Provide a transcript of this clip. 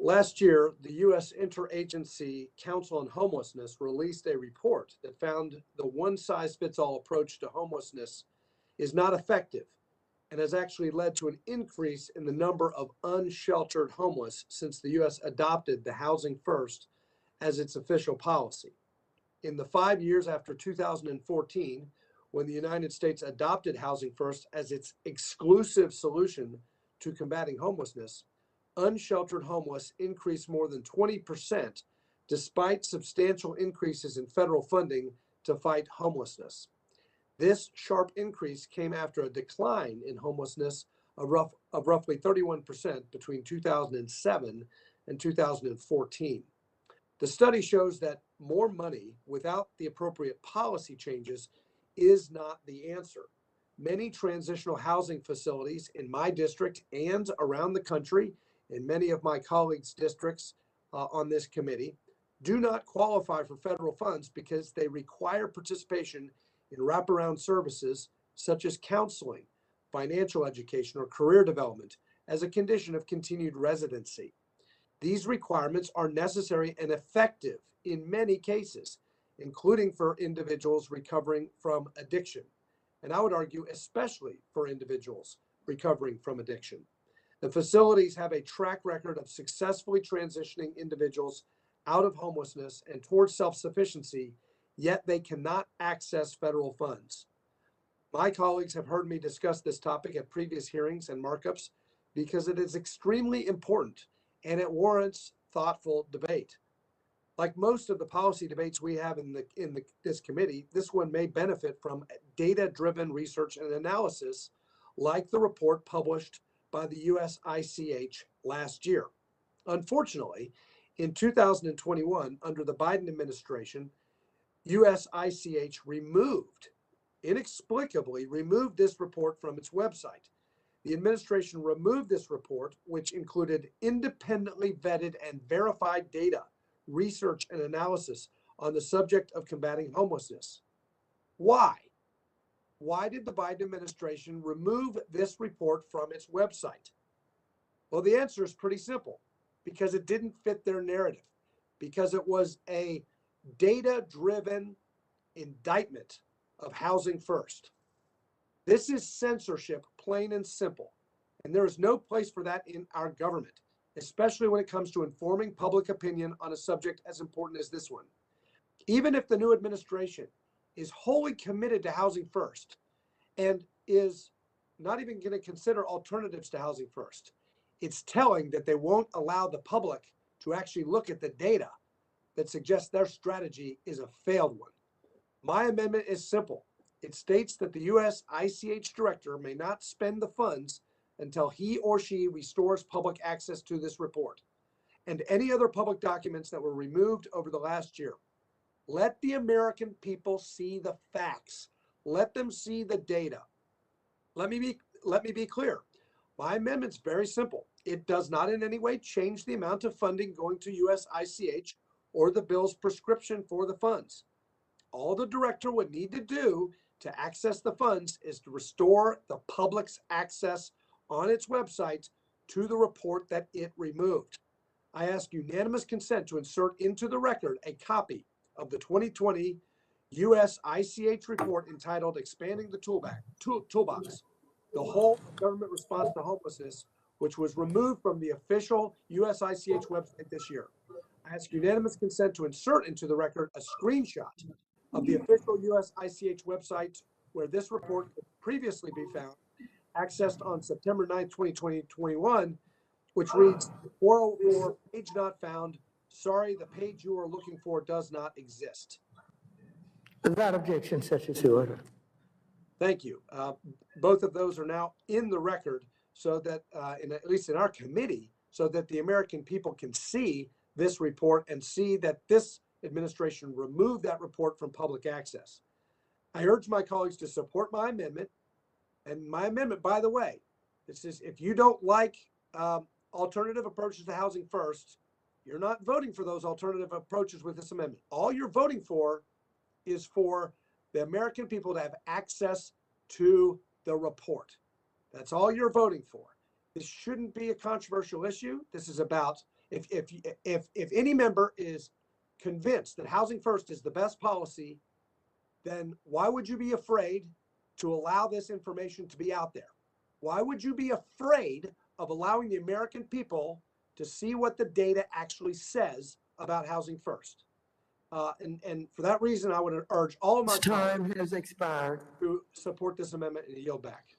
Last year, the U.S. Interagency Council on Homelessness released a report that found the one-size-fits-all approach to homelessness is not effective and has actually led to an increase in the number of unsheltered homeless since the U.S. adopted the Housing First as its official policy. In the 5 years after 2014, when the United States adopted Housing First as its exclusive solution to combating homelessness, unsheltered homeless increased more than 20%, despite substantial increases in federal funding to fight homelessness. This sharp increase came after a decline in homelessness of roughly 31% between 2007 and 2014. The study shows that more money without the appropriate policy changes is not the answer. Many transitional housing facilities in my district and around the country, in many of my colleagues' districts on this committee, do not qualify for federal funds because they require participation in wraparound services such as counseling, financial education, or career development as a condition of continued residency. These requirements are necessary and effective in many cases, including for individuals recovering from addiction, and I would argue especially for individuals recovering from addiction. The facilities have a track record of successfully transitioning individuals out of homelessness and towards self-sufficiency, yet they cannot access federal funds. My colleagues have heard me discuss this topic at previous hearings and markups because it is extremely important and it warrants thoughtful debate. Like most of the policy debates we have in this committee, this one may benefit from data-driven research and analysis, like the report published by the USICH last year. Unfortunately, in 2021, under the Biden administration, USICH inexplicably removed this report from its website. The administration removed this report, which included independently vetted and verified data, research, and analysis on the subject of combating homelessness. Why? Why did the Biden administration remove this report from its website? Well, the answer is pretty simple. Because it didn't fit their narrative. Because it was a data-driven indictment of Housing First. This is censorship, plain and simple. And there is no place for that in our government, especially when it comes to informing public opinion on a subject as important as this one. Even if the new administration is wholly committed to Housing First and is not even going to consider alternatives to Housing First, it's telling that they won't allow the public to actually look at the data that suggests their strategy is a failed one. My amendment is simple. It states that the U.S. ICH director may not spend the funds until he or she restores public access to this report and any other public documents that were removed over the last year. Let the American people see the facts. Let them see the data. Let me be clear. My amendment's very simple. It does not in any way change the amount of funding going to U.S. ICH or the bill's prescription for the funds. All the director would need to do to access the funds is to restore the public's access on its website to the report that it removed. I ask unanimous consent to insert into the record a copy of the 2020 U.S. ICH report entitled Expanding the Toolbox, the whole government response to homelessness, which was removed from the official U.S. ICH website this year. I ask unanimous consent to insert into the record a screenshot of the official U.S. ICH website where this report could previously be found, accessed on September 9, 2021, which reads 404, page not found. Sorry, the page you are looking for does not exist. Without objection, such is the order. Thank you. Both of those are now in the record so that, at least in our committee, so that the American people can see this report and see that this administration removed that report from public access. I urge my colleagues to support my amendment. And my amendment, by the way, this is if you don't like alternative approaches to Housing First, you're not voting for those alternative approaches with this amendment. All you're voting for is for the American people to have access to the report. That's all you're voting for. This shouldn't be a controversial issue. This is about if any member is convinced that Housing First is the best policy, then why would you be afraid to allow this information to be out there? Why would you be afraid of allowing the American people to see what the data actually says about Housing First? And for that reason, I would urge all of my Time colleagues has expired. to support this amendment and yield back.